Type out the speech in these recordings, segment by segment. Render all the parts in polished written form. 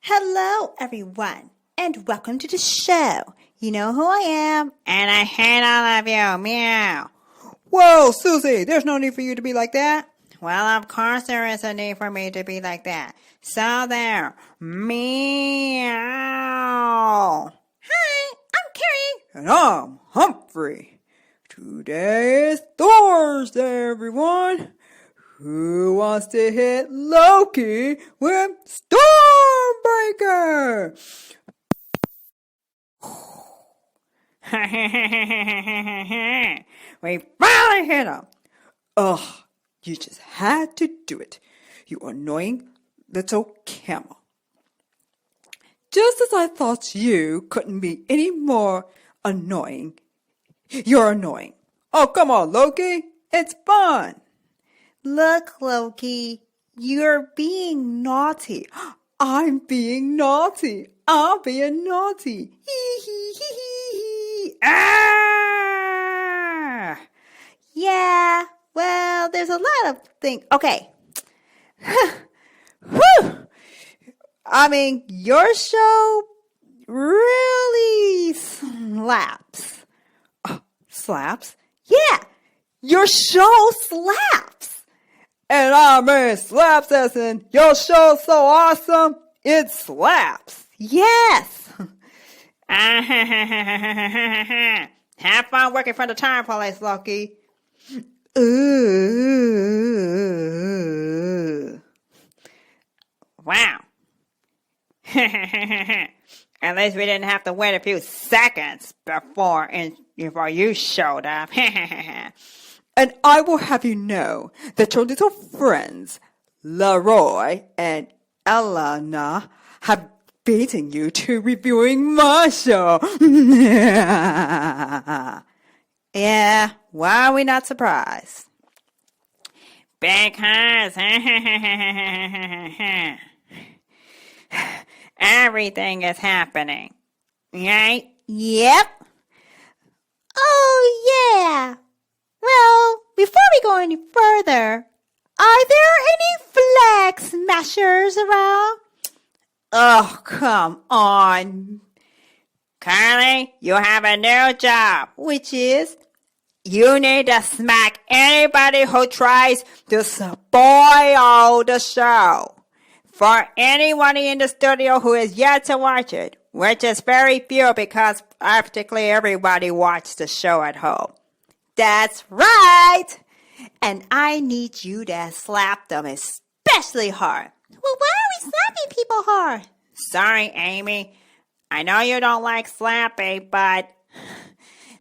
Hello, everyone, and welcome to the show. You know who I am, and I hate all of you. Meow. Whoa, Susie, there's no need for you to be like that. Well, of course there is a need for me to be like that. So there. Meow. Hi, I'm Kerrie. And I'm Humphrey. Today is Thursday, everyone. Who wants to hit Loki with Stormbreaker? We finally hit him. Ugh, you just had to do it, you annoying little camel. Just as I thought you couldn't be any more annoying, you're annoying. Oh, come on, Loki. It's fun. Look, Loki, you're being naughty. I'm being naughty. I'm being naughty. Hee hee hee hee hee. Ah! Yeah, well, there's a lot of things. Okay. Whew. I mean, your show really slaps. Slaps? Yeah, your show slaps. And I mean slaps as in your show's so awesome, it slaps. Yes. Have fun working for the time police, Loki. Ooh. Wow. At least we didn't have to wait a few seconds before you showed up. And I will have you know that your little friends, Leroy and Elena, have beaten you to reviewing my show. Yeah, why are we not surprised? Because everything is happening, right? Yep. Oh, yeah. Well, before we go any further, are there any flag smashers around? Oh, come on. Kerrie, you have a new job, which is you need to smack anybody who tries to spoil the show. For anyone in the studio who is yet to watch it, which is very few because practically everybody watched the show at home. That's right! And I need you to slap them especially hard. Well, why are we slapping people hard? Sorry, Amy. I know you don't like slapping, but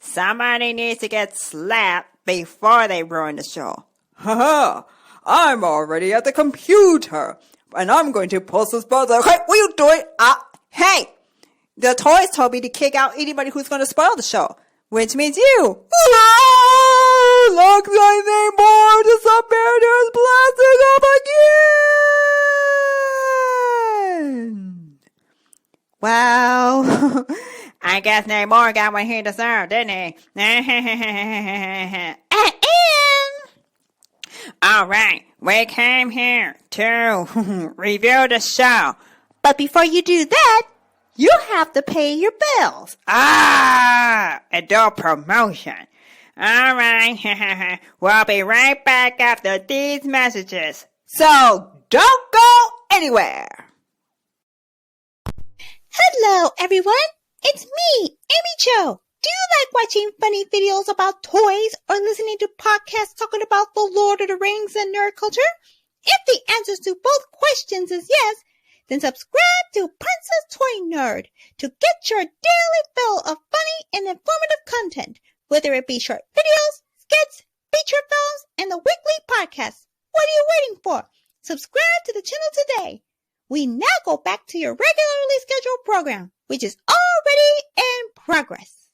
somebody needs to get slapped before they ruin the show. Haha, I'm already at the computer, and I'm going to post this buzzer. Hey, what are you doing? Hey! The toys told me to kick out anybody who's going to spoil the show, which means you. Looks like they bored the submariner blasting up again. Well, I guess Namor got what he deserved, didn't he? All right, we came here to review the show. But before you do that, you have to pay your bills. And do a promotion. All right, we'll be right back after these messages. So don't go anywhere. Hello, everyone. It's me, Amy Jo. Do you like watching funny videos about toys or listening to podcasts talking about the Lord of the Rings and nerd culture? If the answers to both questions is yes, then subscribe to Princess.Toy.Nerd to get your daily fill of funny and informative content, whether it be short videos, skits, feature films, and the weekly podcast. What are you waiting for? Subscribe to the channel today. We now go back to your regularly scheduled program, which is already in progress.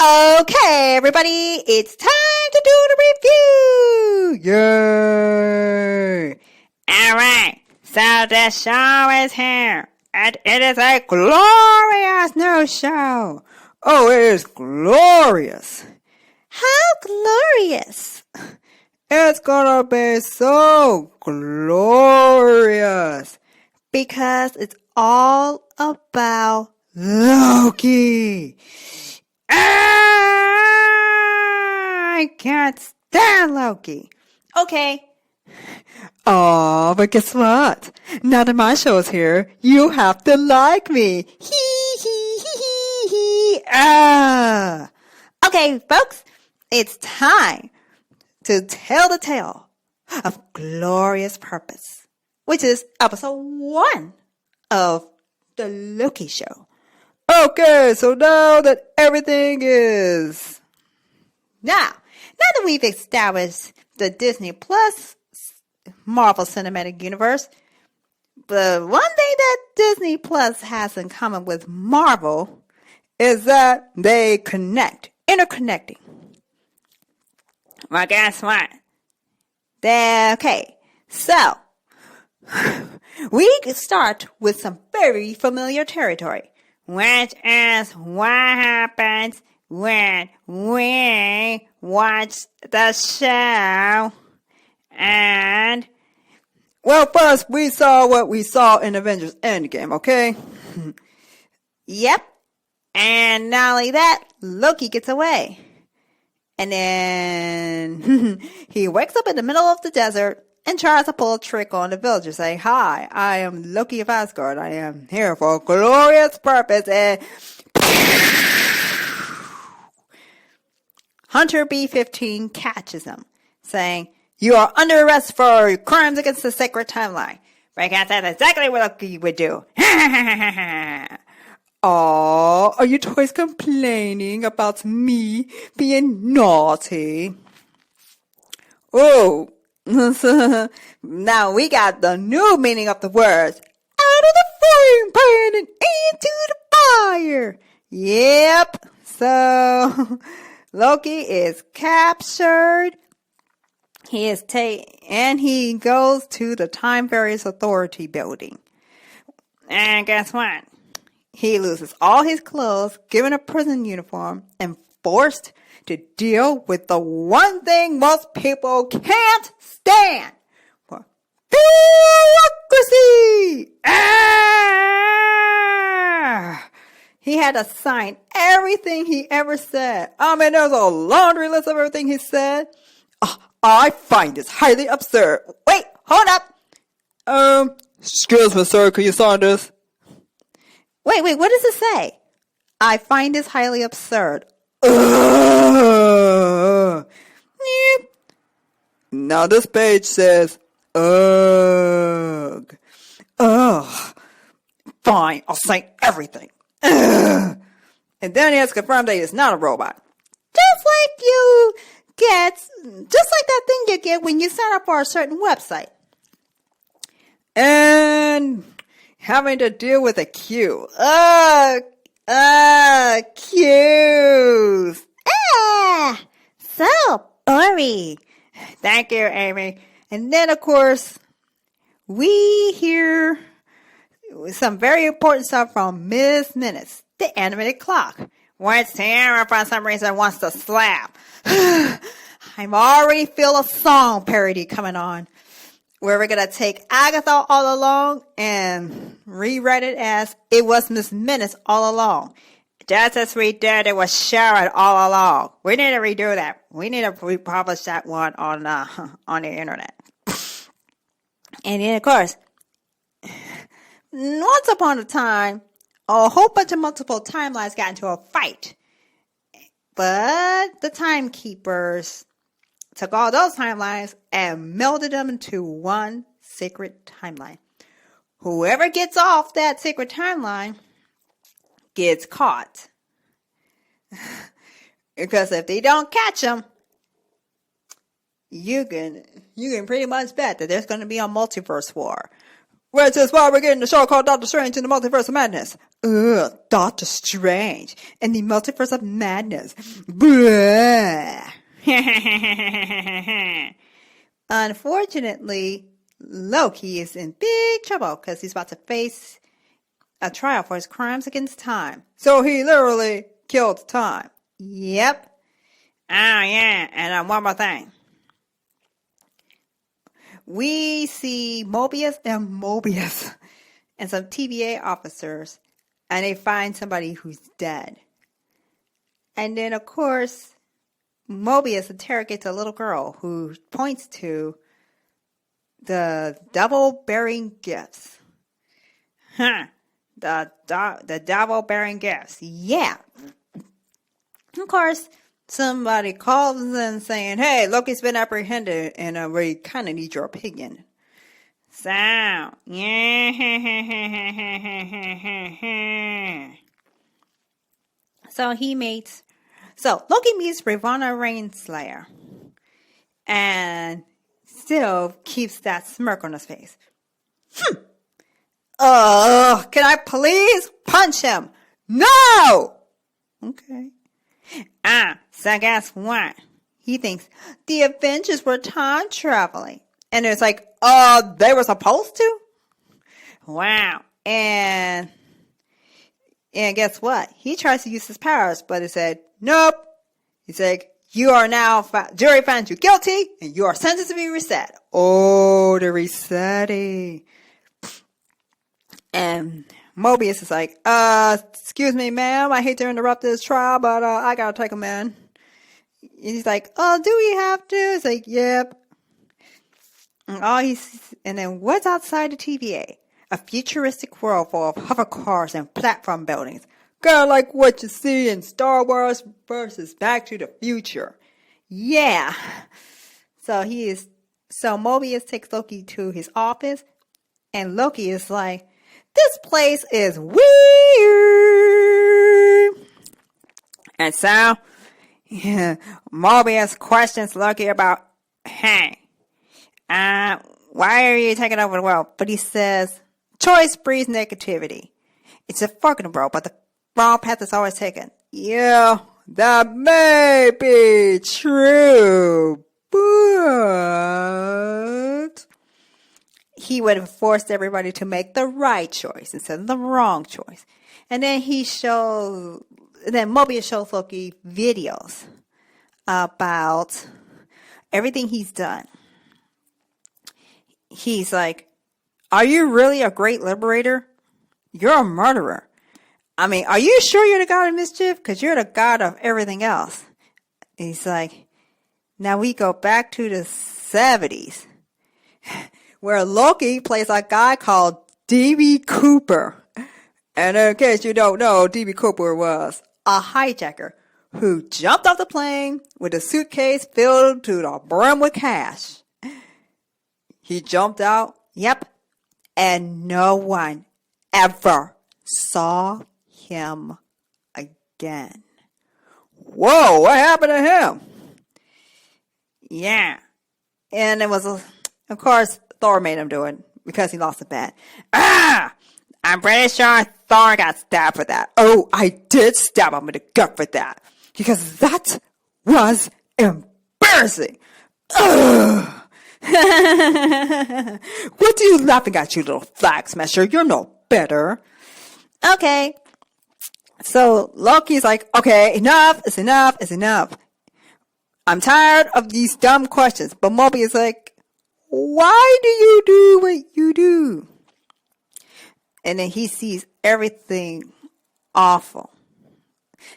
Okay, everybody, it's time to do the review. Yay! All right, so the show is here, and it is a glorious new show. Oh, it is glorious. How glorious. It's gonna be so glorious. Because it's all about Loki. I can't stand Loki. Okay. Oh, but guess what? Now that my show's here, you have to like me. Hee hee hee hee hee. Ah. Okay, folks, it's time to tell the tale of Glorious Purpose, which is episode 1 of the Loki show. Okay, so now that everything is... Now that we've established the Disney Plus Marvel Cinematic Universe, the one thing that Disney Plus has in common with Marvel is that they interconnecting. Well, guess what? Okay, so we start with some very familiar territory, which is what happens when we watch the show. And well, first we saw what we saw in Avengers Endgame, okay? Yep. And not only that, Loki gets away. And then he wakes up in the middle of the desert and tries to pull a trick on the villagers, saying, "Hi, I am Loki of Asgard. I am here for a glorious purpose." And Hunter B-15 catches him, saying, "You are under arrest for crimes against the sacred timeline." Because that's exactly what Loki would do. Aw, are you toys complaining about me being naughty? Oh, now we got the new meaning of the words. Out of the frying pan and into the fire. Yep. So Loki is captured. And he goes to the Time Various Authority building. And guess what? He loses all his clothes, given a prison uniform, and forced to deal with the one thing most people can't stand. Bureaucracy! Ah! He had to sign everything he ever said. I mean, there's a laundry list of everything he said. I find this highly absurd. Wait, hold up. Excuse me, sir, could you sign this? Wait, what does it say? I find this highly absurd. Now this page says, ugh. Ugh. Fine, I'll sign everything. Ugh. And then he has to confirm that he's not a robot. Just like that thing you get when you sign up for a certain website. And having to deal with a queue. Queues. So boring. Thank you, Amy. And then, of course, we hear some very important stuff from Ms. Minutes, the animated clock, which Tiara, for some reason, wants to slap. I'm already feel a song parody coming on, where we're going to take Agatha all along and rewrite it as it was Miss Minutes all along. Just as we did it was Sharon all along. We need to redo that. We need to republish that one on the internet. And then, of course, once upon a time, a whole bunch of multiple timelines got into a fight. But the timekeepers took all those timelines and melded them into one sacred timeline. Whoever gets off that sacred timeline gets caught. Because if they don't catch them, you can pretty much bet that there's going to be a multiverse war. Which is why we're getting a show called Doctor Strange in the Multiverse of Madness. Ugh, Doctor Strange and the Multiverse of Madness. Blah. Unfortunately, Loki is in big trouble because he's about to face a trial for his crimes against time. So he literally killed time. Yep. Oh, yeah. And one more thing. we see Mobius and some TVA officers, and they find somebody who's dead. And then, of course, Mobius interrogates a little girl who points to the devil-bearing gifts. The devil-bearing gifts. Yeah. Of course, somebody calls in saying, hey, Loki's been apprehended, and we kind of need your opinion. So, So Loki meets Ravonna Rainslayer and still keeps that smirk on his face. Can I please punch him? No! Okay. So guess what? He thinks the Avengers were time traveling. And it's like, they were supposed to? Wow. And guess what? He tries to use his powers, but it said, nope. He said, you are now, jury finds you guilty, and you are sentenced to be reset. Oh, the resetting. And Mobius is like, excuse me, ma'am, I hate to interrupt this trial, but I gotta take him in. He's like, do we have to? It's like, yep. And then what's outside the TVA? A futuristic world full of hover cars and platform buildings. Kinda like what you see in Star Wars versus Back to the Future. Yeah. So Mobius takes Loki to his office, and Loki is like, this place is weird. And so, Mobius questions Loki about, hey, why are you taking over the world? But he says, choice breeds negativity. It's a fucking world, but the wrong path is always taken. Yeah, that may be true, but he would have forced everybody to make the right choice instead of the wrong choice. And then Mobius shows Loki videos about everything he's done. He's like, are you really a great liberator? You're a murderer. I mean, are you sure you're the god of mischief? Because you're the god of everything else. And he's like, now we go back to the 70s, where Loki plays a guy called D.B. Cooper. And in case you don't know, D.B. Cooper was a hijacker who jumped off the plane with a suitcase filled to the brim with cash. He jumped out, yep, and no one ever saw him again. Whoa, what happened to him? Yeah. And it was, of course, Thor made him do it because he lost a bet. I'm pretty sure Thor got stabbed for that. Oh, I did stab him in the gut for that. Because that was embarrassing. Ugh. What are you laughing at, you little flag smasher? You're no better. Okay. So Loki's like, okay, enough is enough is enough. I'm tired of these dumb questions. But Mobius is like, why do you do what you do? And then he sees everything awful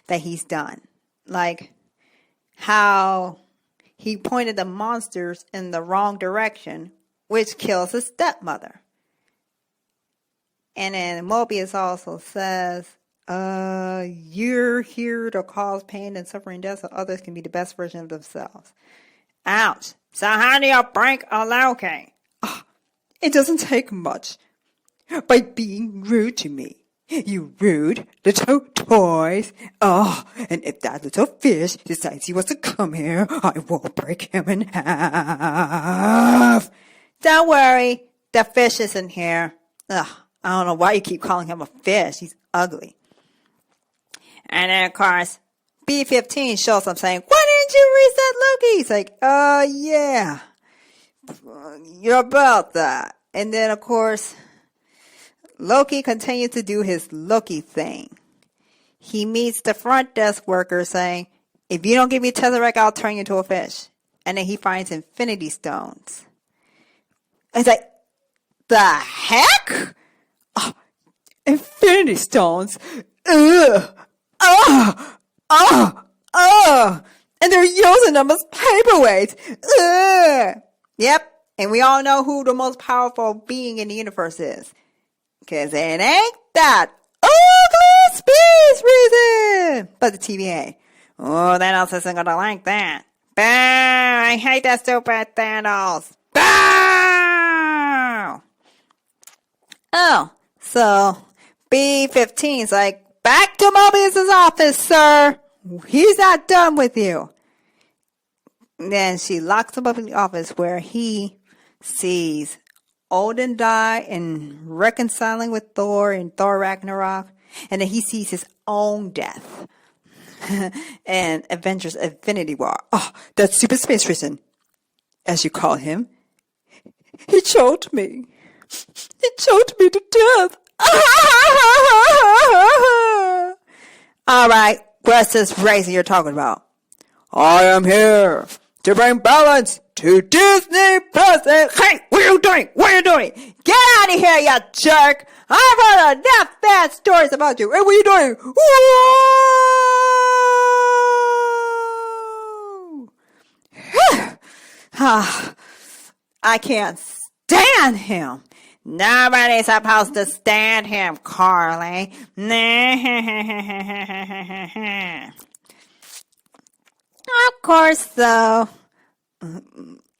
that he's done. Like how he pointed the monsters in the wrong direction, which kills his stepmother. And then Mobius also says, you're here to cause pain and suffering death so others can be the best version of themselves. Ouch. So how do you break a Loki? It doesn't take much. By being rude to me. You rude little toys. And if that little fish decides he wants to come here, I will break him in half. Don't worry, the fish isn't here. I don't know why you keep calling him a fish. He's ugly. And then, of course, B-15 shows up saying, why didn't you reset Loki? He's like, yeah. You're about that. And then, of course, Loki continues to do his Loki thing. He meets the front desk worker saying, if you don't give me Tesseract, I'll turn you into a fish. And then he finds Infinity Stones, It's like, the heck? Oh, Infinity Stones. Ugh. And they're using them as paperweights. Ugh. Yep, and we all know who the most powerful being in the universe is. Because it ain't that ugly space reason, but the TVA. Oh, Thanos isn't gonna like that. Boo! I hate that stupid Thanos. Boo! Oh, so B-15's like, back to Mobius's office, sir. He's not done with you. Then she locks him up in the office where he sees Odin die and reconciling with Thor in Thor Ragnarok. And then he sees his own death. And Avengers Infinity War. Oh, that stupid space risen, as you call him. He choked me. He choked me to death. All right, what's this racing you're talking about? I am here to bring balance to Disney Plus. Hey, what are you doing? What are you doing? Get out of here, you jerk! I've heard enough bad stories about you. Hey, what are you doing? Whoa! I can't stand him. Nobody's supposed to stand him, Carly. Of course, though,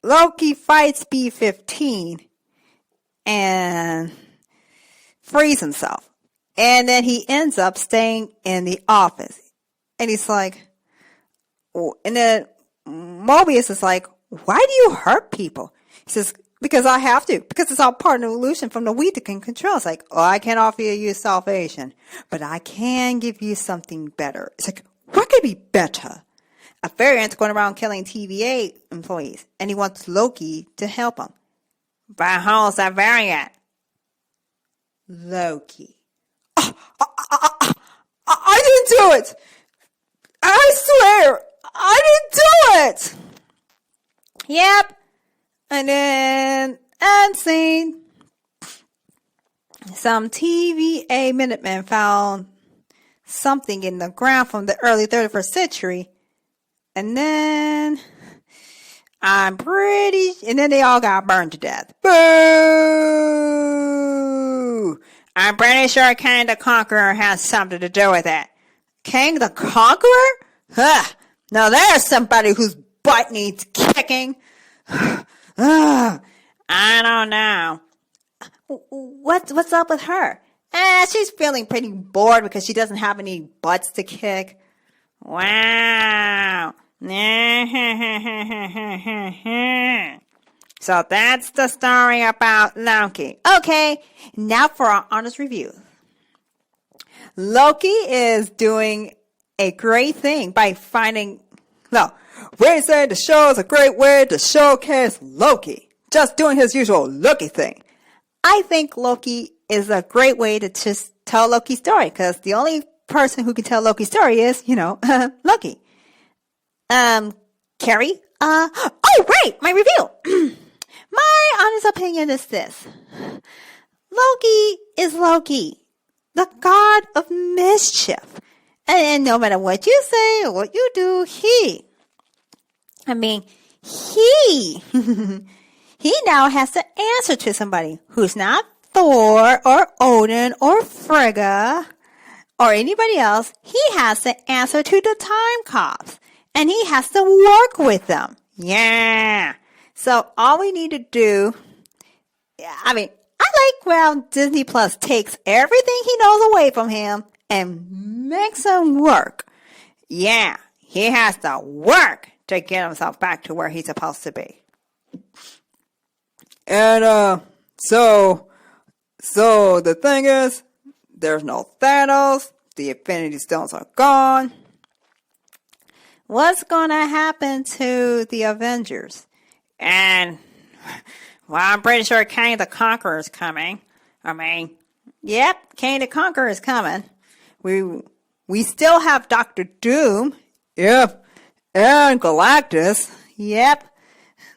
Loki fights B-15 and frees himself. And then he ends up staying in the office. And he's like, and then Mobius is like, why do you hurt people? He says, because I have to. Because it's all part of the illusion from the we that can control. It's like, oh, I can't offer you salvation, but I can give you something better. It's like, what could be better? A variant's going around killing TVA employees, and he wants Loki to help him. But who's that variant? Loki. I didn't do it. I swear, I didn't do it. Yep. And then, end scene. Some TVA Minutemen found something in the ground from the early 31st century. And then, and then they all got burned to death. Boo! I'm pretty sure Kang the Conqueror has something to do with it. Kang the Conqueror? Huh. Now there's somebody whose butt needs kicking. I don't know. What's up with her? She's feeling pretty bored because she doesn't have any butts to kick. Wow. So that's the story about Loki. Okay, now for our honest review. Loki is doing a great thing by finding... No, we say the show is a great way to showcase Loki. Just doing his usual Loki thing. I think Loki is a great way to just tell Loki's story, because the only person who can tell Loki's story is, Loki. Kerrie? Oh, right, my review. My honest opinion is this. Loki is Loki, the god of mischief. And no matter what you say or what you do, he now has to answer to somebody who's not Thor or Odin or Frigga or anybody else. He has to answer to the time cops. And he has to work with them. Yeah. So all we need to do, I like how Disney Plus takes everything he knows away from him and makes him work. Yeah. He has to work to get himself back to where he's supposed to be. And, so the thing is, there's no Thanos, the Infinity Stones are gone. What's going to happen to the Avengers? And, well, I'm pretty sure Kang the Conqueror is coming. Yep, Kang the Conqueror is coming. We still have Doctor Doom. Yep, and Galactus. Yep,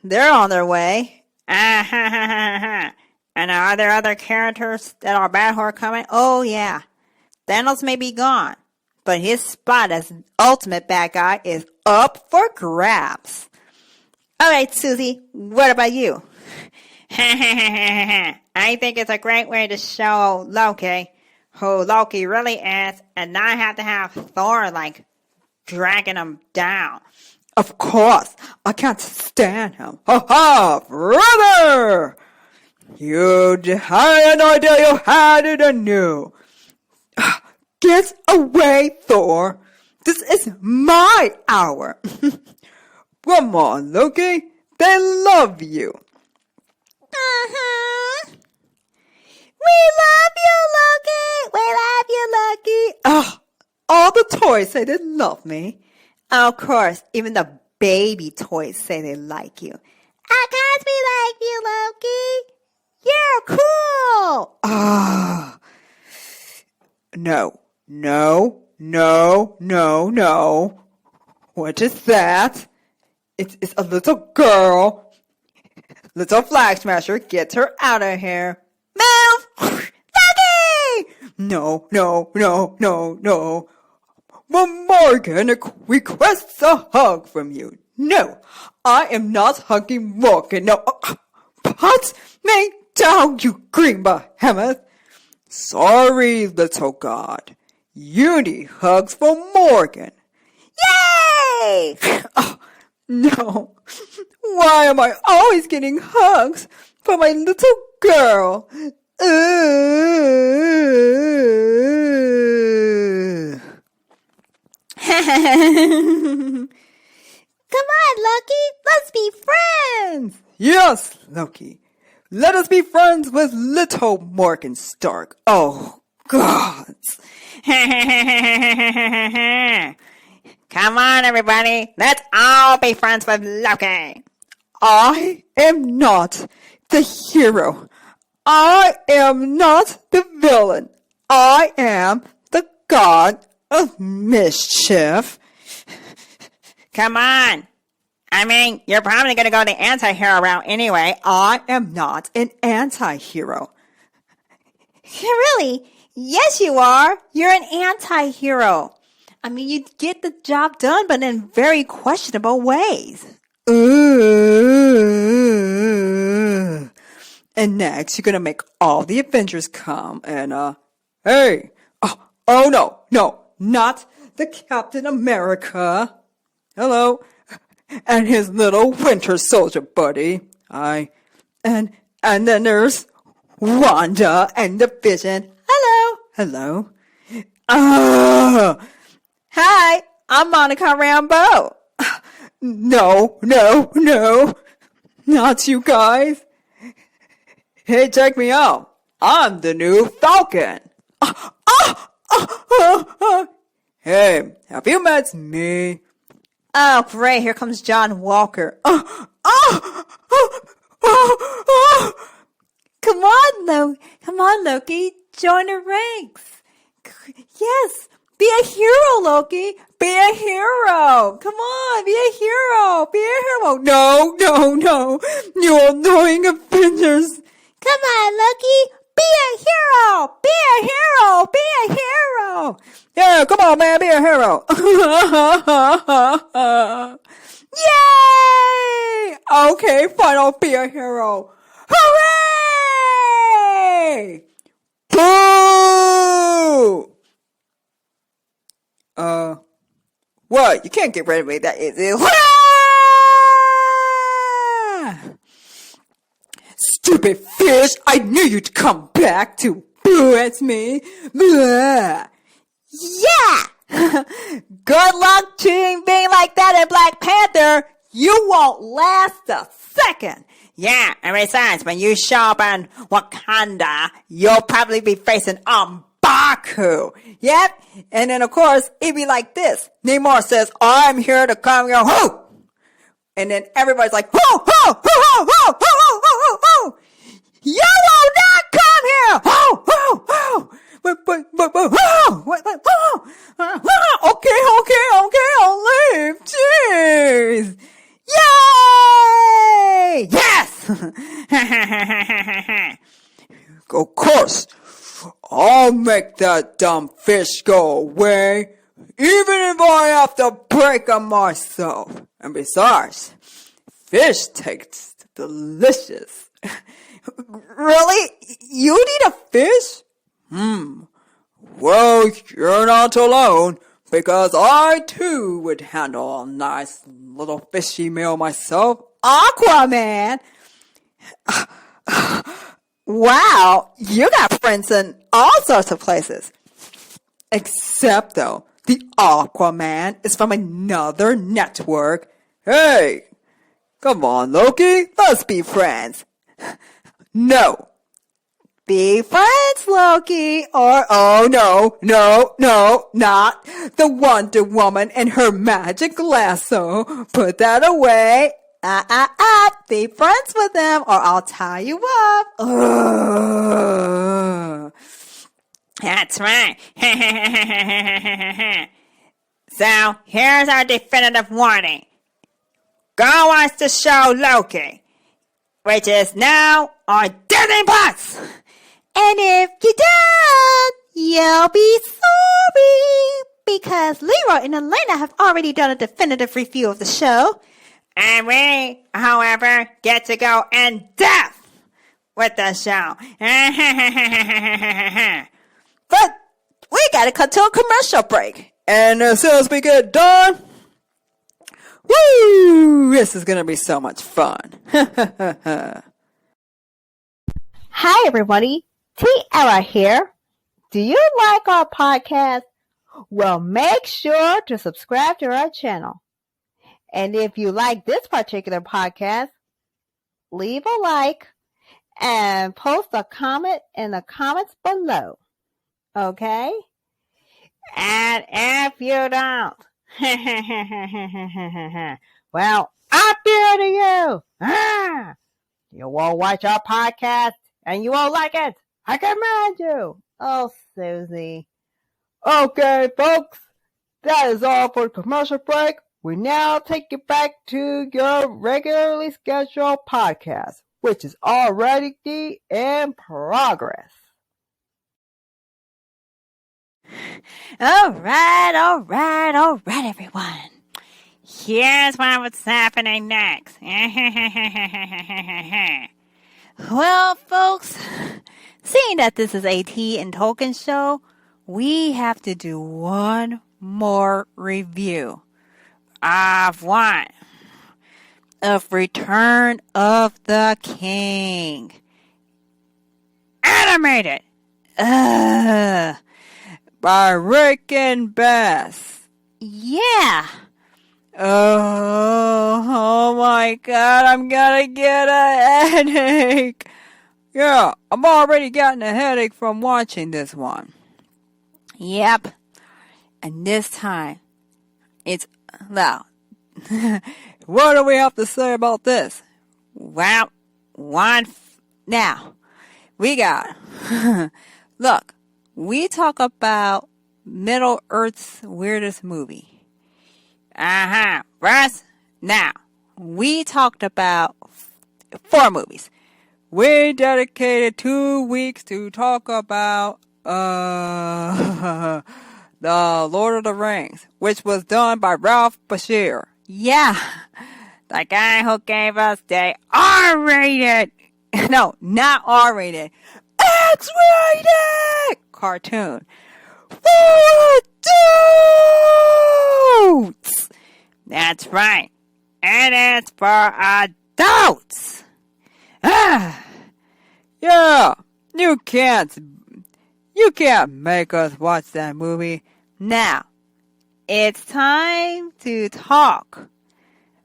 they're on their way. Ah, ha, ha, ha, ha. And are there other characters that are bad who are coming? Oh, yeah. Thanos may be gone, but his spot as ultimate bad guy is up for grabs. All right, Susie, what about you? I think it's a great way to show Loki who Loki really is and not have to have Thor, like, dragging him down. Of course, I can't stand him. Ha ha, brother! You had no idea you had it anew. Get away, Thor. This is my hour. Come on, Loki. They love you. Uh-huh. We love you, Loki. We love you, Loki. Oh, all the toys say they love me. Of course, even the baby toys say they like you. Of course we like you, Loki. You're cool. No. What is that? It's a little girl. Little flag smasher, get her out of here. Move! Loki! No. But Morgan requests a hug from you. No, I am not hugging Morgan. No, put me down, you green behemoth. Sorry, little god. You need hugs from Morgan. Yay! Oh, no. Why am I always getting hugs from my little girl? Come on, Loki. Let's be friends. Yes, Loki. Let us be friends with little Morgan Stark. Oh, gods. Come on, everybody. Let's all be friends with Loki. I am not the hero. I am not the villain. I am the god of mischief. Come on. I mean, you're probably going to go the anti-hero route anyway. I am not an anti-hero. Really? Yes, you are. You're an anti-hero. I mean, you get the job done, but in very questionable ways. And next, you're gonna make all the Avengers come and, hey! Oh no, not the Captain America. Hello. And his little Winter Soldier buddy. And then there's Wanda and the Vision. Hello. Hi, I'm Monica Rambeau. No. Not you guys. Hey, check me out. I'm the new Falcon. Hey, have you met me? Oh, great. Here comes John Walker. Come on, Loki. Join the ranks. Yes. Be a hero, Loki. Be a hero. Come on, be a hero. Be a hero. No. You annoying Avengers. Come on, Loki. Be a hero. Be a hero. Be a hero. Yeah, come on, man. Be a hero. Yay! Okay, fine. I'll be a hero. Hooray! Boo! What? You can't get rid of me that easy. Stupid fish! I knew you'd come back to boo at me. Blah. Yeah! Good luck to being like that in Black Panther. You won't last a second. Yeah, and besides, when you show up in Wakanda, you'll probably be facing M'Baku. Yep. And then, of course, it'd be like this. Namor says, I'm here to come here. Ho! And then everybody's like, ho, ho, ho, ho, ho, ho, ho, ho, ho. You will not come here! Ho, ho, ho. But, ho. What, ho. Okay, I'll leave. Jeez. Yay! Yes! Of course, I'll make that dumb fish go away, even if I have to break 'em myself. And besides, fish tastes delicious. Really? You need a fish? Well, you're not alone, because I too would handle a nice little fishy meal myself. Aquaman? Wow, you got friends in all sorts of places. Except, though, the Aquaman is from another network. Hey, come on, Loki, let's be friends. No. Be friends, Loki, or Oh, no, not the Wonder Woman and her magic lasso. Put that away. be friends with them, or I'll tie you up. That's right. So, here's our definitive warning. Go watch the show Loki, which is now on Disney Plus. And if you don't, you'll be sorry, because Leroy and Elena have already done a definitive review of the show. And we, however, get to go in depth with the show. But we gotta cut to a commercial break. And as soon as we get done, woo, this is gonna be so much fun. Hi, everybody. Tiara here. Do you like our podcast? Well, make sure to subscribe to our channel. And if you like this particular podcast, leave a like and post a comment in the comments below. Okay? And if you don't, well, up here to you. You won't watch our podcast and you won't like it. I command you. Oh, Susie. Okay, folks. That is all for the commercial break. We now take you back to your regularly scheduled podcast, which is already in progress. All right, everyone. Here's what's happening next. Well, folks, seeing that this is AT and Tolkien show, we have to do one more review. Of what? Of Return of the King. Animated. By Rankin-Bass. Yeah. Oh my God, I'm gonna get a headache. Yeah, I'm already getting a headache from watching this one. Yep. And this time, it's, well, what do we have to say about this? well, now, we got, look, we talk about Middle Earth's weirdest movie. Russ, Now, we talked about 4 movies. We dedicated 2 weeks to talk about the Lord of the Rings, which was done by Ralph Bashir. Yeah. the guy who gave us the R-rated, No, not R-rated. X-rated cartoon. For adults. That's right. It is for adults. Yeah, you can't make us watch that movie. Now, it's time to talk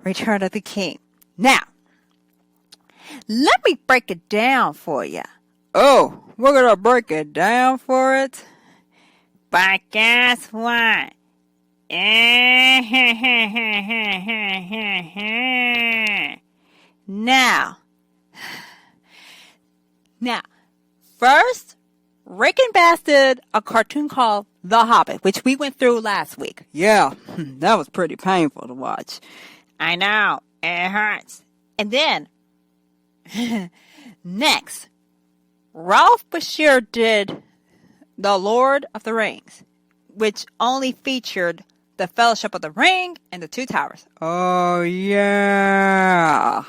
Return of the King. Now, let me break it down for you. Oh, we're gonna break it down for it? But guess what? Now, first, Rankin-Bass did a cartoon called The Hobbit, which we went through last week. Yeah, that was pretty painful to watch. I know. It hurts. And then, Next, Ralph Bashir did The Lord of the Rings, which only featured the Fellowship of the Ring and the Two Towers. Oh, yeah.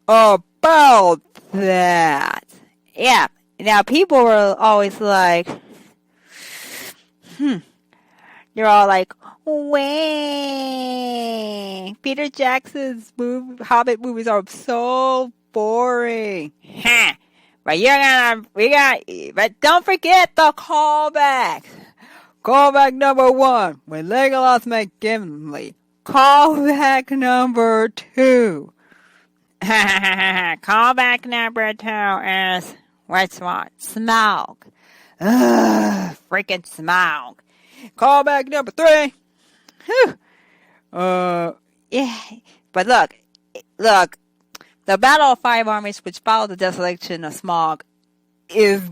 About that. Yeah. Now, people were always like, You're all like, wait, Peter Jackson's Hobbit movies are so boring. But but don't forget the callback. Callback number 1, when Legolas met Gimli. Callback number 2. Callback number 2 is, which one? Smaug. Ugh, freaking Smaug. Callback number 3. Yeah, but look, the Battle of Five Armies, which followed the desolation of Smaug, is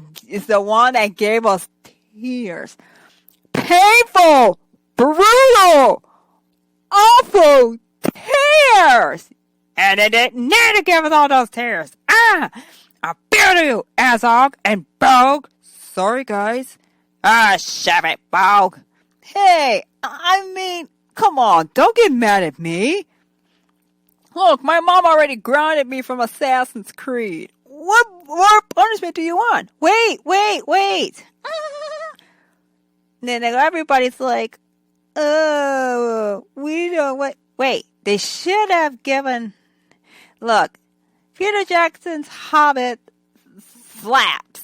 the one that gave us tears. Painful, brutal, awful tears. And it didn't need to give us all those tears. I feel to you, Azog and Bog. Sorry, guys. Shove it, Bog. Hey, I mean, come on, don't get mad at me. Look, my mom already grounded me from Assassin's Creed. What more punishment do you want? Wait. Then everybody's like, oh, we don't wait. They should have given, look, Peter Jackson's Hobbit slaps.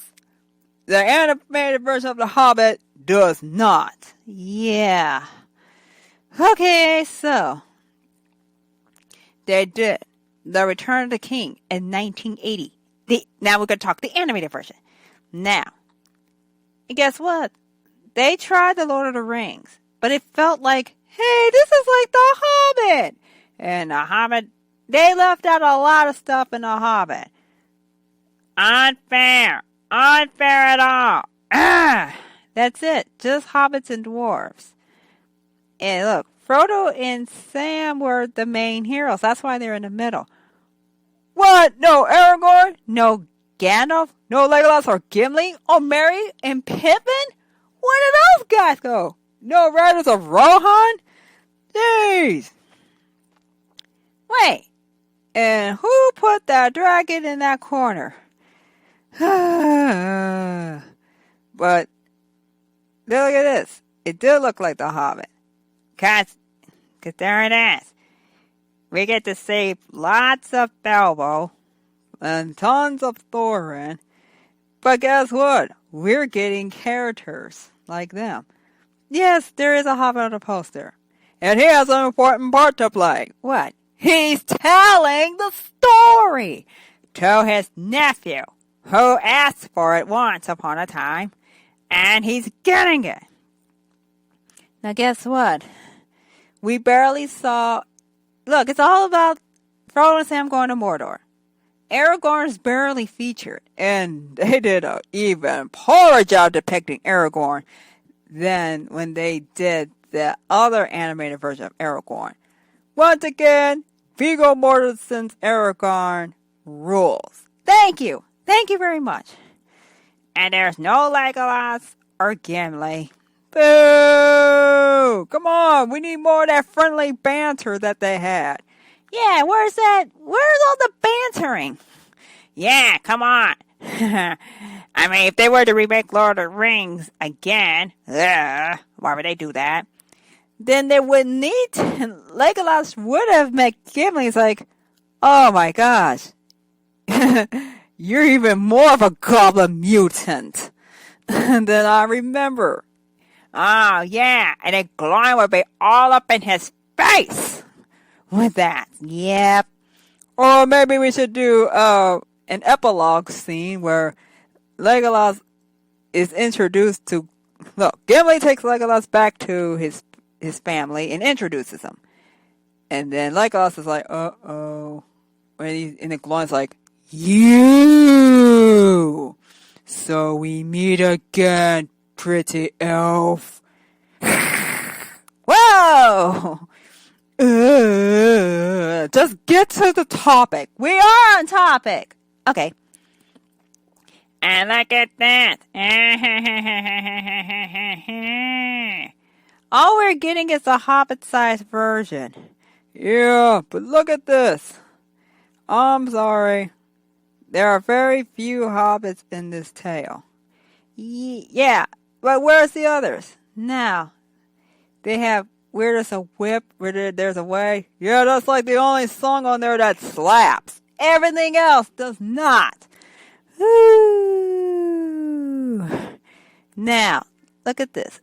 The animated version of The Hobbit does not. Yeah. Okay, so they did The Return of the King in 1980. Now we're going to talk the animated version. Now, guess what? They tried The Lord of the Rings, but it felt like, hey, this is like The Hobbit. And The Hobbit, they left out a lot of stuff in The Hobbit. Unfair at all. That's it. Just hobbits and dwarves. And look, Frodo and Sam were the main heroes. That's why they're in the middle. What? No Aragorn? No Gandalf? No Legolas or Gimli? Oh, Merry and Pippin? Where did those guys go? No Riders of Rohan? Jeez. Wait. And who put that dragon in that corner? But look at this. It did look like The Hobbit. Cause there it is. We get to see lots of Bilbo and tons of Thorin. But guess what? We're getting characters like them. Yes, there is a Hobbit on the poster. And he has an important part to play. What? He's telling the story to his nephew, who asked for it once upon a time, and he's getting it. Now guess what? We barely saw... Look, it's all about Frodo and Sam going to Mordor. Aragorn's barely featured. And they did an even poorer job depicting Aragorn than when they did the other animated version of Aragorn. Once again, Viggo Mortensen's Aragorn rules. Thank you. Thank you very much. And there's no Legolas or Gimli. Boo! Come on, we need more of that friendly banter that they had. Yeah, where's that? Where's all the bantering? Yeah, come on. I mean, if they were to remake Lord of the Rings again, why would they do that? Then they would need to, Legolas would have met Gimli. It's like, oh my gosh. You're even more of a goblin mutant than I remember. Oh, yeah, and the glowing would be all up in his face with that. Yep. Or maybe we should do an epilogue scene where Legolas is introduced to... Look, Gimli takes Legolas back to his family and introduces him. And then Legolas is like, uh-oh. And the glowing's like, you! So we meet again, pretty elf. Whoa! Just get to the topic. We are on topic. Okay. And look at that. All we're getting is a Hobbit-sized version. Yeah, but look at this. I'm sorry. There are very few hobbits in this tale. Yeah, but where's the others? Now, they have where there's a whip, where there's a way. Yeah, that's like the only song on there that slaps. Everything else does not. Ooh. Now, look at this.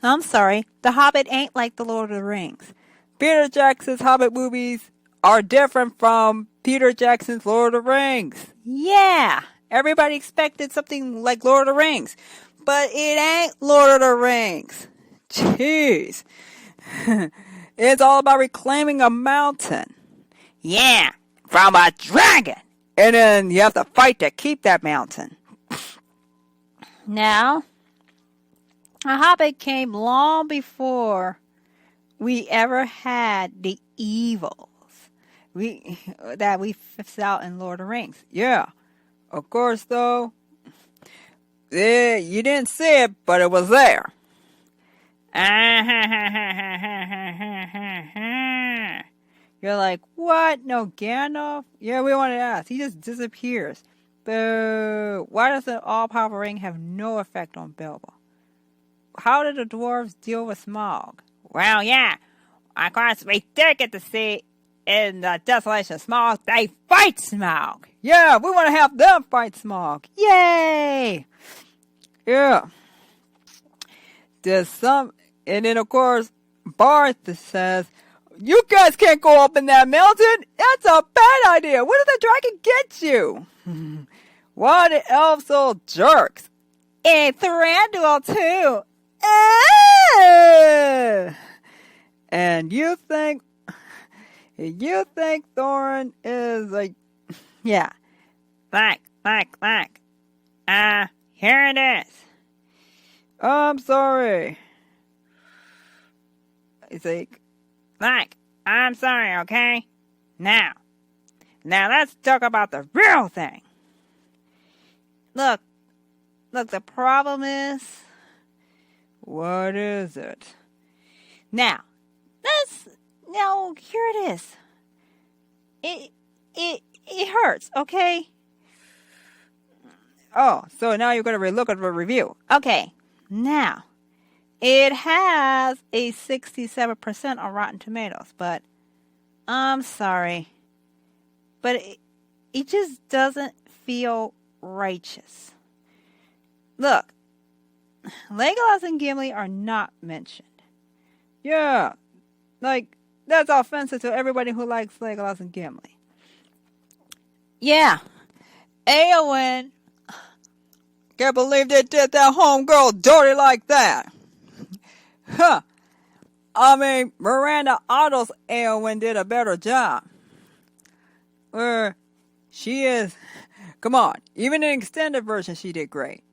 I'm sorry, The Hobbit ain't like The Lord of the Rings. Peter Jackson's Hobbit movies are different from Peter Jackson's Lord of the Rings. Yeah, everybody expected something like Lord of the Rings, but it ain't Lord of the Rings. Jeez. It's all about reclaiming a mountain. Yeah, from a dragon. And then you have to fight to keep that mountain. Now, a Hobbit came long before we ever had the evils that we saw in Lord of the Rings. Yeah, of course, though. You didn't see it, but it was there. You're like, what? No Gandalf? Yeah, we wanted to ask. He just disappears. Boo. Why does the all-powerful ring have no effect on Bilbo? How did the dwarves deal with Smaug? Well, yeah. Of course, we did get to see in the Desolation of Smaug, they fight Smaug. Yeah, we want to have them fight Smaug. Yay! Yeah. And then, of course, Barth says, you guys can't go up in that mountain. That's a bad idea. Where did the dragon get you? Why are the elves so jerks? And Thranduil, too. And you think Thorin is like, yeah. Look. Here it is. I'm sorry. It's like, look, I'm sorry, okay? Now let's talk about the real thing. Look, the problem is, what is it? Now, here it is. It hurts, okay? Oh, so now you're going to look at the review. Okay, now, it has a 67% on Rotten Tomatoes, but I'm sorry. But it just doesn't feel righteous. Look, Legolas and Gimli are not mentioned. Yeah, like, that's offensive to everybody who likes Legolas and Gimli. Yeah, Eowyn. Can't believe they did that homegirl dirty like that. Huh. I mean, Miranda Otto's Eowyn did a better job. She is... Come on, even in the extended version she did great.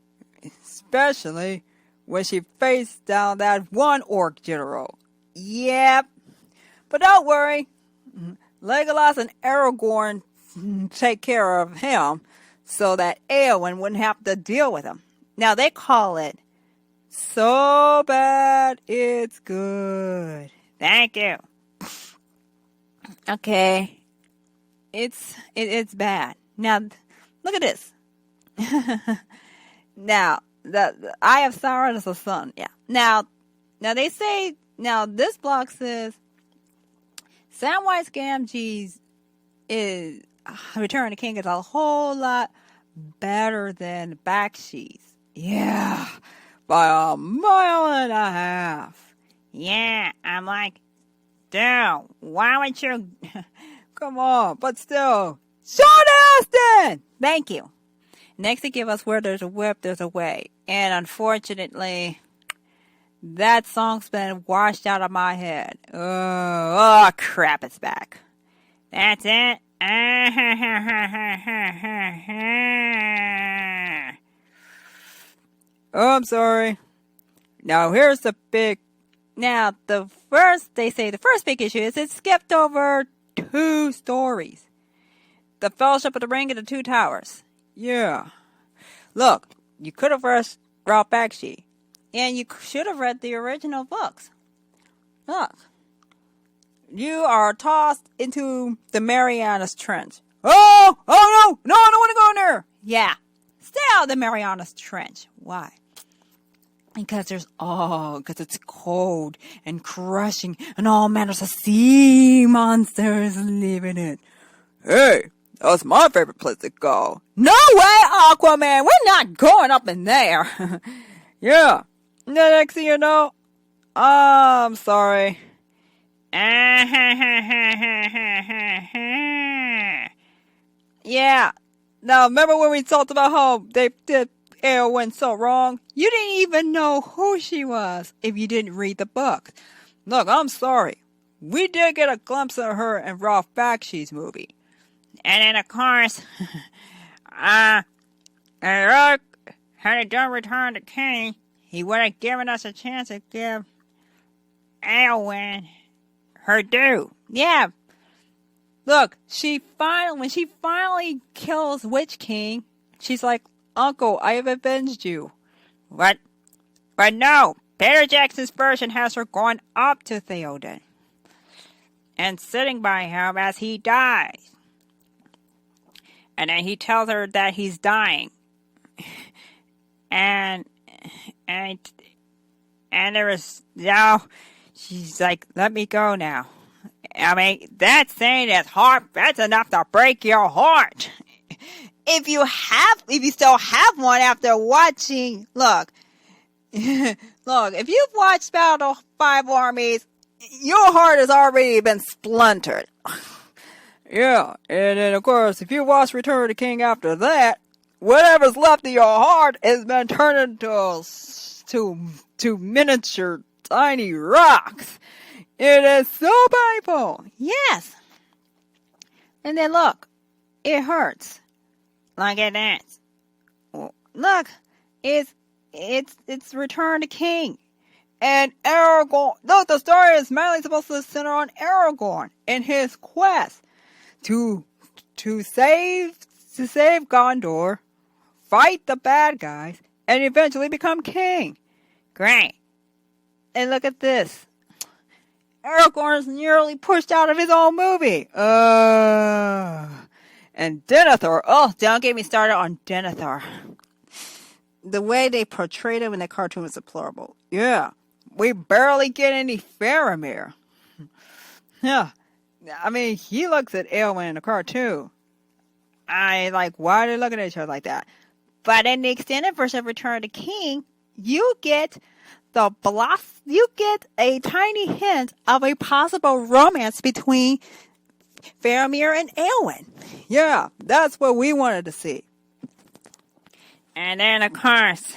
Especially when she faced down that one orc general. Yep. But don't worry. Legolas and Aragorn take care of him so that Eowyn wouldn't have to deal with him. Now they call it So Bad It's Good. Thank you. Okay. It's bad. Now look at this. Now the Eye of Sauron is the sun. Yeah. Now they say, now this blog says Samwise Gamgee's is Return of the King is a whole lot better than Bakshi's. Yeah, by a mile and a half. Yeah, I'm like, dude, why would you? Come on, but still, Sean Astin! Thank you. Next they give us Where There's a Whip, There's a Way. And unfortunately, that song's been washed out of my head. Oh crap, it's back. That's it. Oh, I'm sorry. Now here's the big... Now, they say the first big issue is it skipped over 2 stories. The Fellowship of the Ring and the Two Towers. Yeah. Look, you could have read Ralph Bakshi, and you should have read the original books. Look, you are tossed into the Marianas Trench. Oh no, I don't want to go in there. Yeah, stay out of the Marianas Trench. Why? Because it's cold and crushing, and all manners of sea monsters live in it. Hey, that's my favorite place to go. No way, Aquaman! We're not going up in there. Yeah. The next thing you know, I'm sorry. Yeah. Now, remember when we talked about how they did Air went so wrong? You didn't even know who she was if you didn't read the book. Look, I'm sorry. We did get a glimpse of her in Ralph Bakshi's movie. And then, of course, and look, had it done Return to King, he would have given us a chance to give Eowyn her due. Yeah. Look, when she finally kills Witch King, she's like, Uncle, I have avenged you. What? But no, Peter Jackson's version has her going up to Theoden and sitting by him as he dies. And then he tells her that he's dying. And there is now, she's like, let me go now. I mean, that's saying that's enough to break your heart. If you still have one after watching, look, if you've watched Battle of Five Armies, your heart has already been splintered. Yeah, and then of course, if you watch Return of the King after that, whatever's left of your heart has been turned into miniature tiny rocks. It is so painful. Yes. And then look, it hurts. Look at that. Look, it's Return to King. And Aragorn, look, the story is mainly supposed to center on Aragorn and his quest to save Gondor, fight the bad guys, and eventually become king. Great. And look at this. Aragorn is nearly pushed out of his own movie. And Denethor, oh, don't get me started on Denethor. The way they portrayed him in the cartoon was deplorable. Yeah, we barely get any Faramir. Yeah, I mean, he looks at Eowyn in the cartoon. Why are they looking at each other like that? But in the extended version of Return of the King, you get a tiny hint of a possible romance between Faramir and Eowyn. Yeah, that's what we wanted to see. And then, of course,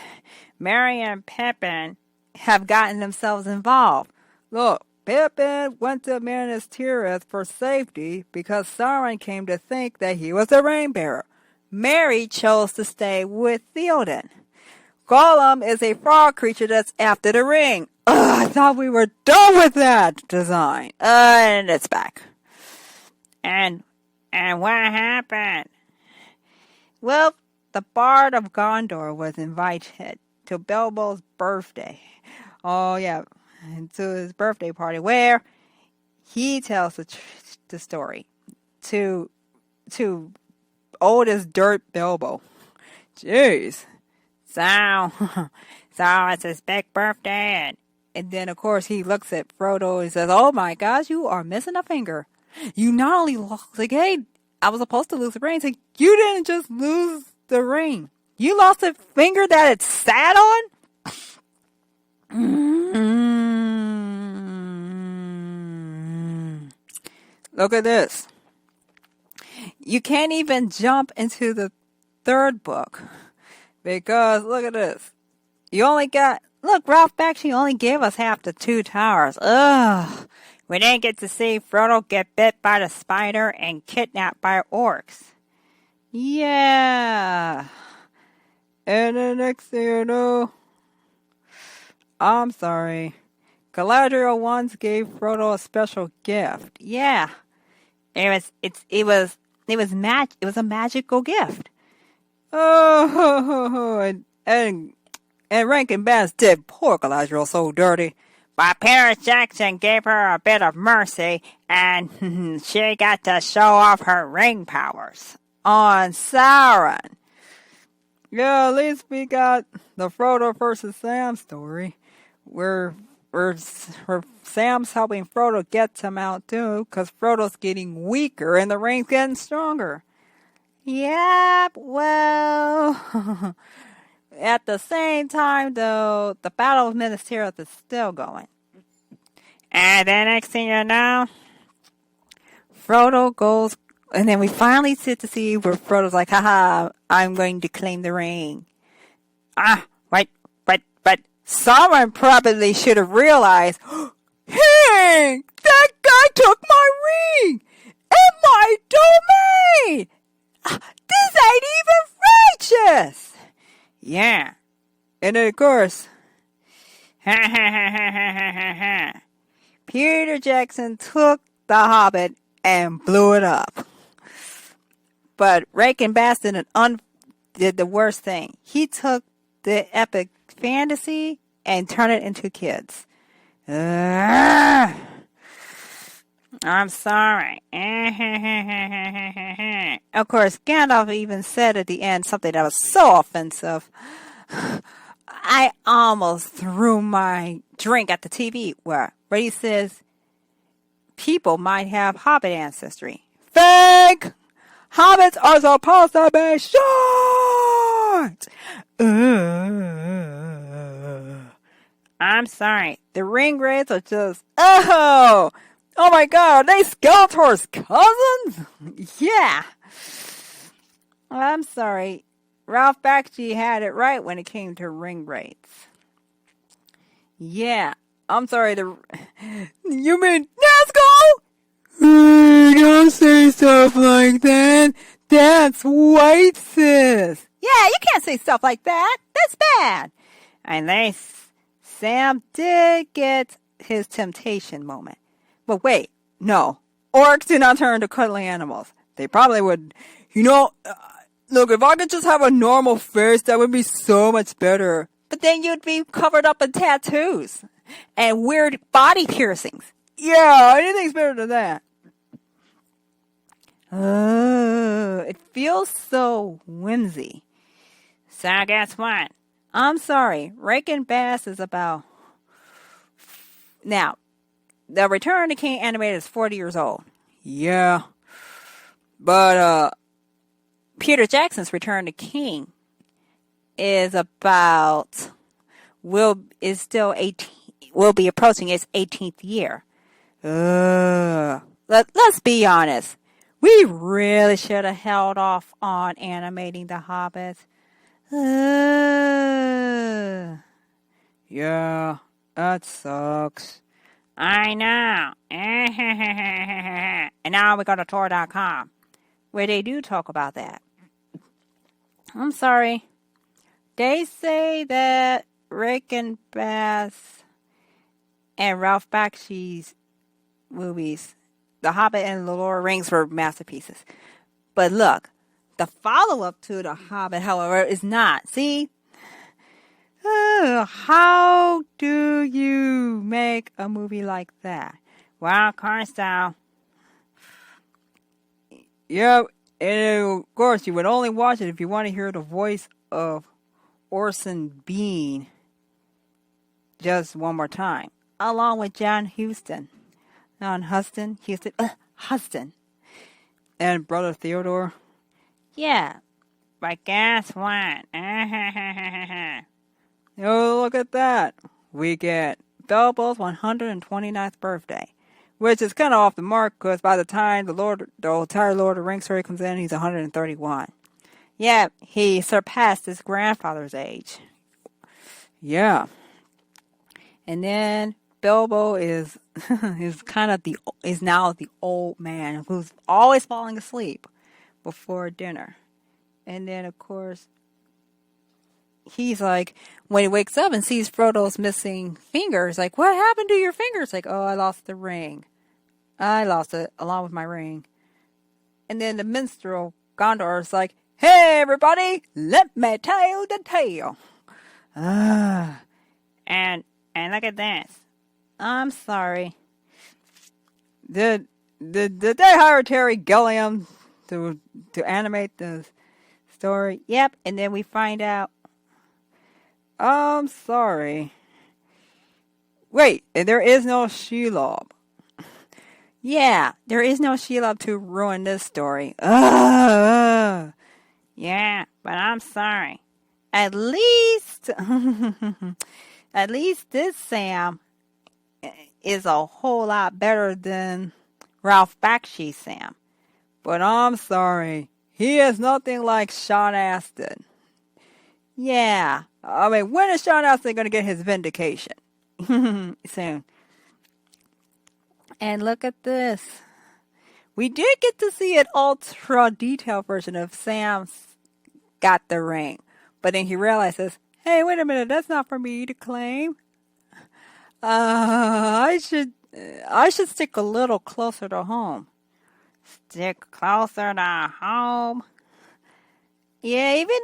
Merry and Pippin have gotten themselves involved. Look, Pippin went to Minas Tirith for safety because Sauron came to think that he was a rain-bearer. Merry chose to stay with Theoden. Gollum is a frog creature that's after the ring. I thought we were done with that design. And it's back. And what happened? Well, the Bard of Gondor was invited to Bilbo's birthday. Oh, yeah. To his birthday party where he tells the story to oldest dirt Bilbo. Jeez. So it's his big birthday. And then, of course, he looks at Frodo and says, oh my gosh, you are missing a finger. You not only lost, like, hey, I was supposed to lose the ring. It's like, you didn't just lose the ring. You lost a finger that it sat on? Look at this. You can't even jump into the third book because look at this. Ralph Bakshi only gave us half the Two Towers. Ugh. We didn't get to see Frodo get bit by the spider and kidnapped by orcs. Yeah. And the next thing you know, I'm sorry, Galadriel once gave Frodo a special gift. Yeah. It was It was a magical gift. Oh, and Rankin-Bass did poor Galadriel so dirty. But Peter Jackson gave her a bit of mercy, and she got to show off her ring powers on Sauron. Yeah, at least we got the Frodo versus Sam story, where Sam's helping Frodo get to Mount Doom because Frodo's getting weaker and the ring's getting stronger. Yep, well, at the same time, though, the Battle of Minas Tirith is still going. And the next thing you know, Frodo goes, and then we finally sit to see where Frodo's like, haha, I'm going to claim the ring. But Sauron probably should have realized, hey, that guy took my ring and my domain. This ain't even righteous. Yeah. And then, of course, Peter Jackson took The Hobbit and blew it up. But Rankin-Bass did the worst thing. He took the epic fantasy and turned it into kids. I'm sorry. Of course, Gandalf even said at the end something that was so offensive. I almost threw my drink at the TV where he says people might have Hobbit ancestry. fake! Hobbits are supposed to be short! I'm sorry. The ring wraiths are just... Oh my god, are they Skeletor's cousins? Yeah. I'm sorry. Ralph Bakshi had it right when it came to ring wraiths. Yeah, I'm sorry, you mean Nazgul? Don't say stuff like that. That's white sis. Yeah, you can't say stuff like that. That's bad. And Sam did get his temptation moment. But wait, no. Orcs do not turn into cuddly animals. They probably would, look, if I could just have a normal face, that would be so much better. But then you'd be covered up in tattoos and weird body piercings. Yeah, anything's better than that. It feels so whimsy. So guess what? I'm sorry. Rankin-Bass is about... Now, the Return of the King animated is 40 years old. Yeah. But, Peter Jackson's Return to King is about... will be approaching its 18th year. Let's be honest. We really should have held off on animating the Hobbits. yeah, that sucks. I know. And now we go to Tor.com, where they do talk about that. I'm sorry. They say that Rankin-Bass and Ralph Bakshi's movies, The Hobbit and the Lord of the Rings, were masterpieces. But look, the follow-up to The Hobbit, however, is not. See? How do you make a movie like that? Well, of course, though. Yeah, and of course, you would only watch it if you want to hear the voice of Orson Bean just one more time, Along with John Huston. Huston, and Brother Theodore. Yeah, but guess what? Oh, look at that. We get Bilbo's 129th birthday, which is kind of off the mark because by the time the entire Lord of the Rings story comes in, he's 131. Yeah, he surpassed his grandfather's age. Yeah. And then Bilbo is now the old man who's always falling asleep before dinner. And then, of course, he's like, when he wakes up and sees Frodo's missing fingers, like, what happened to your fingers? Like, oh, I lost the ring. I lost it along with my ring. And then the minstrel Gondor is like, "Hey, everybody, let me tell you the tale." And look at this. I'm sorry. Did they hire Terry Gilliam to animate the story? Yep. And then we find out. I'm sorry. Wait, there is no Shelob. Yeah, there is no Shelob to ruin this story. Yeah, but I'm sorry. At least this Sam is a whole lot better than Ralph Bakshi's Sam. But I'm sorry, he is nothing like Sean Astin. Yeah, I mean, when is Sean Astin going to get his vindication? Soon. And look at this. We did get to see an ultra detailed version of Sam's got the ring. But then he realizes, hey, wait a minute, that's not for me to claim. I should stick a little closer to home. Stick closer to home. Yeah, even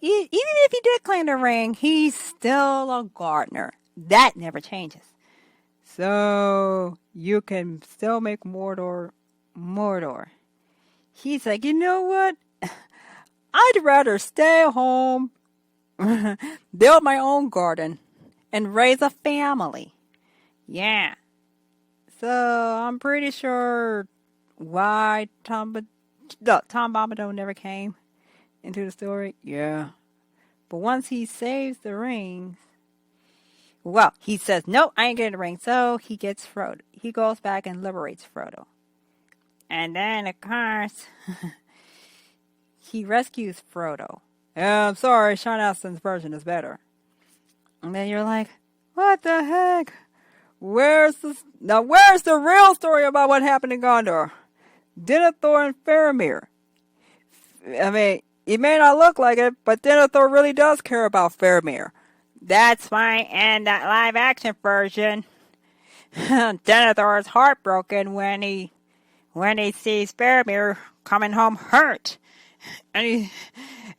if he did claim the ring, he's still a gardener. That never changes. So you can still make Mordor. He's like, you know what? I'd rather stay home, build my own garden, and raise a family. Yeah. So I'm pretty sure why Tom Bombadil never came into the story. Yeah. But once he saves the rings, well, he says, nope, I ain't getting the ring. So he gets Frodo. He goes back and liberates Frodo. And then, of course, he rescues Frodo. I'm sorry, Sean Astin's version is better. And then you're like, what the heck? Where's the real story about what happened in Gondor? Denethor and Faramir. I mean, it may not look like it, but Denethor really does care about Faramir. That's why in that live action version, Denethor is heartbroken when he sees Faramir coming home hurt. And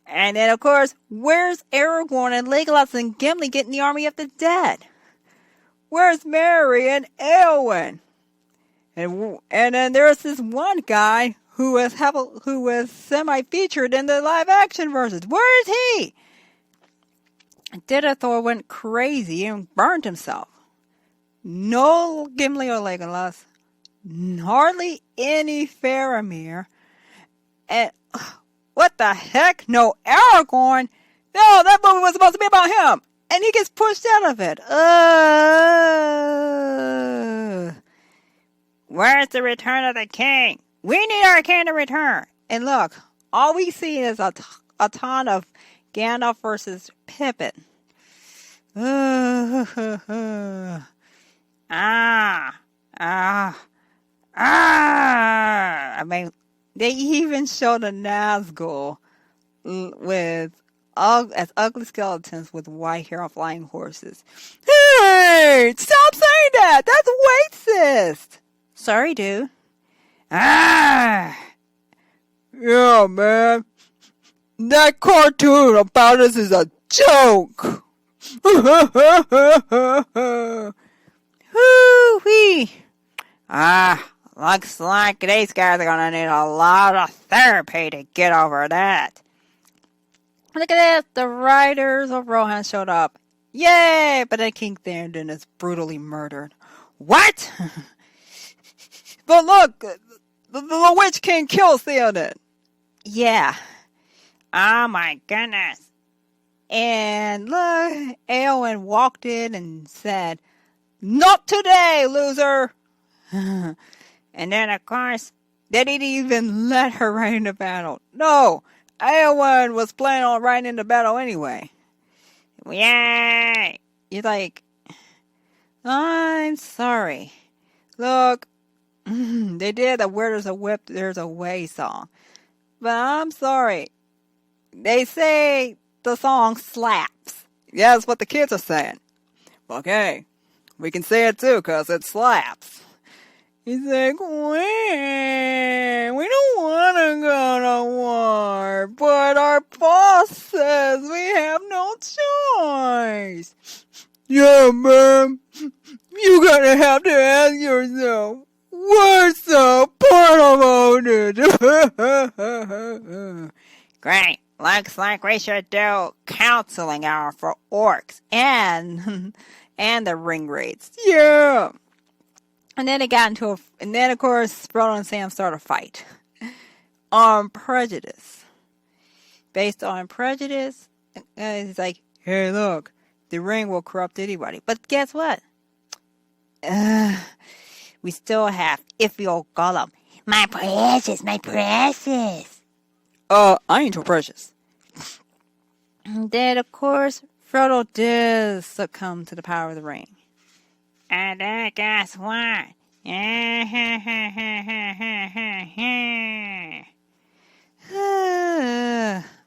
then, of course, where's Aragorn and Legolas and Gimli getting the army of the dead? Where's Merry and Eowyn? And then there's this one guy who was semi-featured in the live-action versions. Where is he? Denethor went crazy and burned himself. No Gimli or Legolas. Hardly any Faramir. And what the heck? No Aragorn? No, that movie was supposed to be about him. And he gets pushed out of it. Where's the return of the king? We need our king to return. And look, all we see is a ton of Gandalf versus Pippin. I mean, they even showed a Nazgul with as ugly skeletons with white hair on flying horses. Hey, stop saying that! That's racist! Sorry, dude. Yeah, man. That cartoon about us is a joke. Hoo-wee. Looks like these guys are gonna need a lot of therapy to get over that. Look at this, the riders of Rohan showed up. Yay! But then King Theoden is brutally murdered. What? But look, the Witch King kills Theoden. Yeah. Oh my goodness. And look, Eowyn walked in and said, "Not today, loser." And then, of course, they didn't even let her ride into battle. No, Eowyn was planning on riding into battle anyway. Yay! You're like, I'm sorry. Look, they did the "Where There's a Whip, There's a Way" song. But I'm sorry. They say the song slaps. Yeah, that's what the kids are saying. Okay, we can say it too, because it slaps. He's like, we don't want to go to war, but our boss says we have no choice. Yeah, ma'am, you gotta have to ask yourself, what's the point about it? Great. Looks like we should do counseling hour for orcs and the ring raids. Yeah. And then and then of course Frodo and Sam start a fight on prejudice. Based on prejudice, he's like, hey, look, the ring will corrupt anybody. But guess what? We still have iffy old Gollum. My precious, my precious. I ain't so precious. And then, of course, Frodo does succumb to the power of the ring. And then guess what?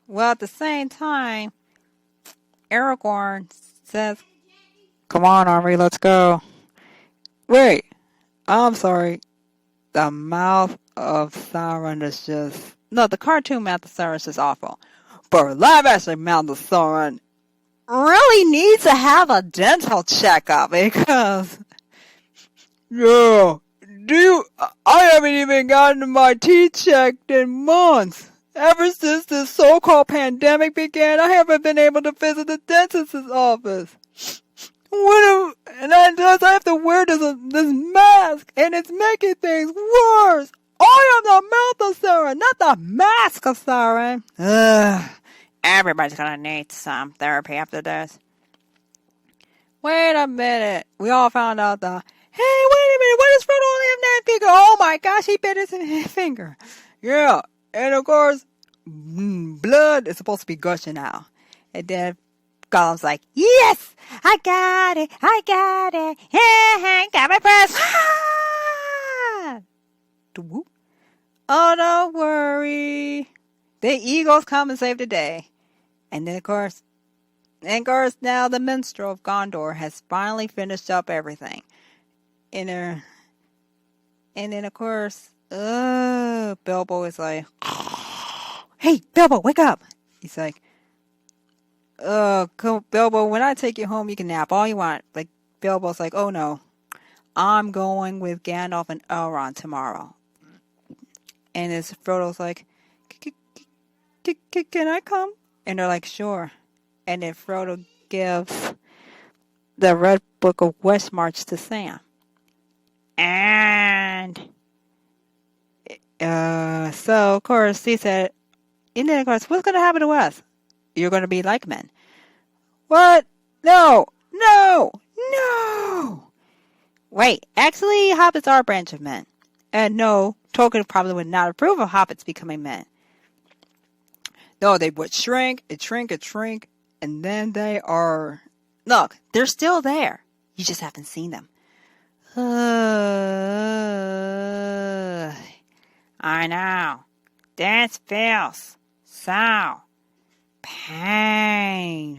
Well, at the same time, Aragorn says, Come on, Army, let's go. Wait, I'm sorry. The mouth of Sauron is just... no, the cartoon mouth of Sauron is just awful. But live action mouth of Sauron really needs to have a dental checkup because... Yeah, I haven't even gotten my teeth checked in months. Ever since this so-called pandemic began, I haven't been able to visit the dentist's office. I have to wear this mask, and it's making things worse. I am the mouth of Sauron, not the mask of Sauron. Everybody's gonna need some therapy after this. Wait a minute. We all found out hey, wait a minute. Why does Frodo only have 9 fingers? Oh my gosh, he bit his finger. Yeah, and of course, blood is supposed to be gushing out. And then Gollum's like, yes, I got it, yeah, got my press. Oh, don't worry. The eagles come and save the day. And then, of course, now the minstrel of Gondor has finally finished up everything. And then, of course, Bilbo is like, hey, Bilbo, wake up. He's like, Bilbo, when I take you home, you can nap all you want. Like, Bilbo's like, oh no, I'm going with Gandalf and Elrond tomorrow. And as Frodo's like, can I come? And they're like, sure. And then Frodo gives the Red Book of Westmarch to Sam. And so, of course, he said, and then, of course, what's going to happen to us? You're going to be like men. What? No! Wait, actually, hobbits are a branch of men. And no, Tolkien probably would not approve of hobbits becoming men. No, they would shrink, and then they are... Look, they're still there. You just haven't seen them. I know. This feels so painful.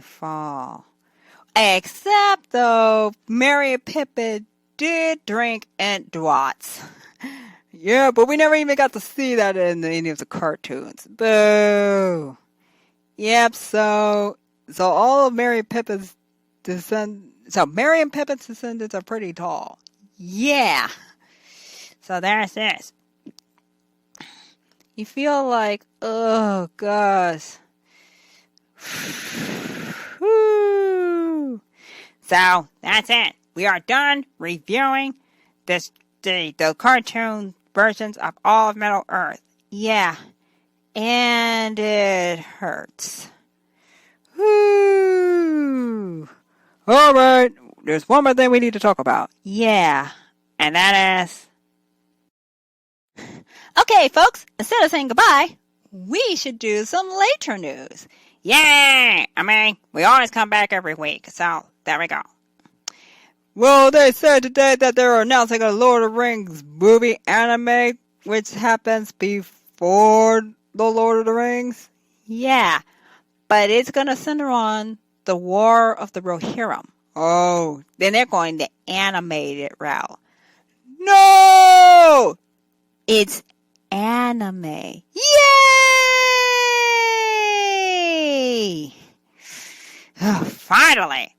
Except, though, Merry and Pippin did drink and draughts. Yeah, but we never even got to see that in any of the cartoons. Boo. Yep, so all of Merry and Pippin's descendants are pretty tall. Yeah. So there's this. You feel like, oh gosh. So that's it. We are done reviewing the cartoon versions of all of Middle Earth. Yeah. And it hurts. Woo. All right. There's one more thing we need to talk about. Yeah. And that is... Okay, folks. Instead of saying goodbye, we should do some later news. Yay! I mean, we always come back every week. So, there we go. Well, they said today that they're announcing a Lord of the Rings movie anime, which happens before the Lord of the Rings. Yeah, but it's going to center on the War of the Rohirrim. Oh, Then they're going the animated route. No! It's anime. Yay! Finally.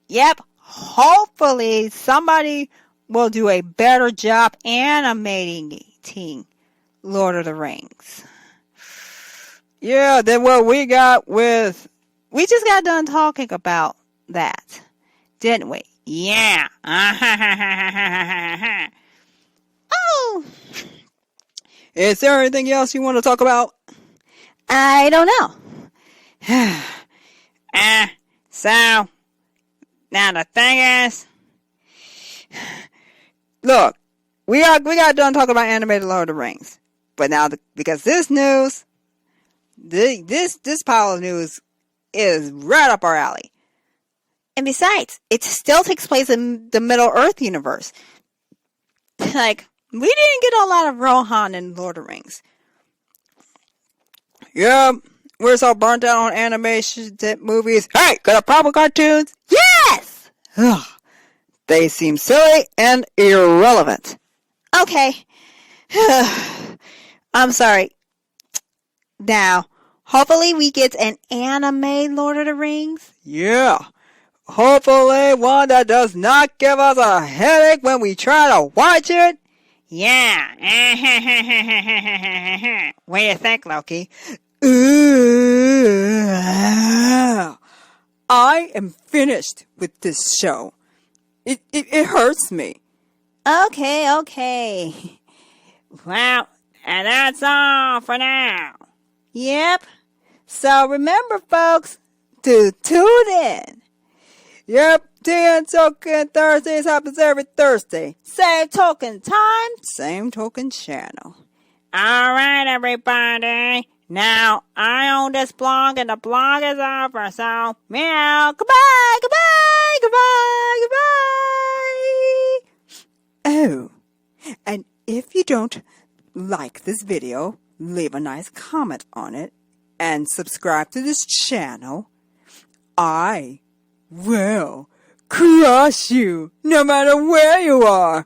Yep. Hopefully somebody will do a better job animating Lord of the Rings. Yeah, than what we got with... We just got done talking about that, didn't we? Yeah. Oh. Is there anything else you want to talk about? I don't know. So, now the thing is... Look, we got done talking about animated Lord of the Rings. But now, because this news... This pile of news is right up our alley. And besides, it still takes place in the Middle-earth universe. Like, we didn't get a lot of Rohan in Lord of the Rings. Yeah, we're so burnt out on animation movies. Hey, got a problem with cartoons? Yes! Ugh, they seem silly and irrelevant. Okay. I'm sorry. Now, hopefully we get an anime Lord of the Rings. Yeah. Hopefully one that does not give us a headache when we try to watch it. Yeah. What do you think, Loki? I am finished with this show. It hurts me. Okay. Well, and that's all for now. Yep. So remember, folks, to tune in. Yep, TN Token Thursdays happens every Thursday. Same token time, same token channel. Alright, everybody. Now, I own this blog and the blog is over, so meow. Goodbye. Oh, and if you don't like this video, leave a nice comment on it and subscribe to this channel. I will crush you no matter where you are.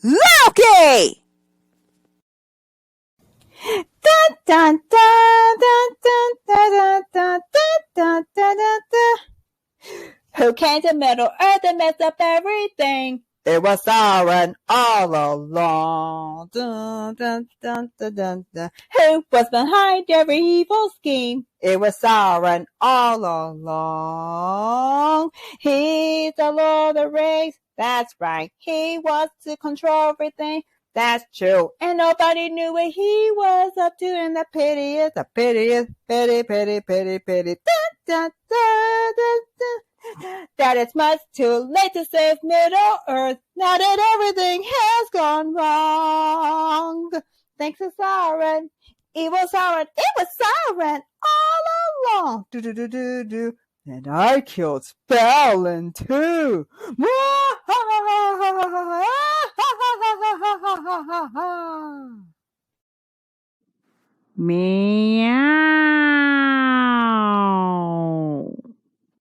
Loki! Dun, dun, dun, dun, dun, dun, dun, dun, dun, dun, dun. Who came to Middle Earth and messed up everything? It was Sauron all along. Dun, dun, dun, dun, dun, dun. Who was behind every evil scheme? It was Sauron all along. He's the Lord of the Rings. That's right. He wants to control everything. That's true. And nobody knew what he was up to. And the pity is, pity. Dun, dun, dun, dun, dun. That it's much too late to save Middle Earth. Now that everything has gone wrong. Thanks to Sauron. Evil Sauron. It was Sauron all along. Do. And I killed Spellin too. Me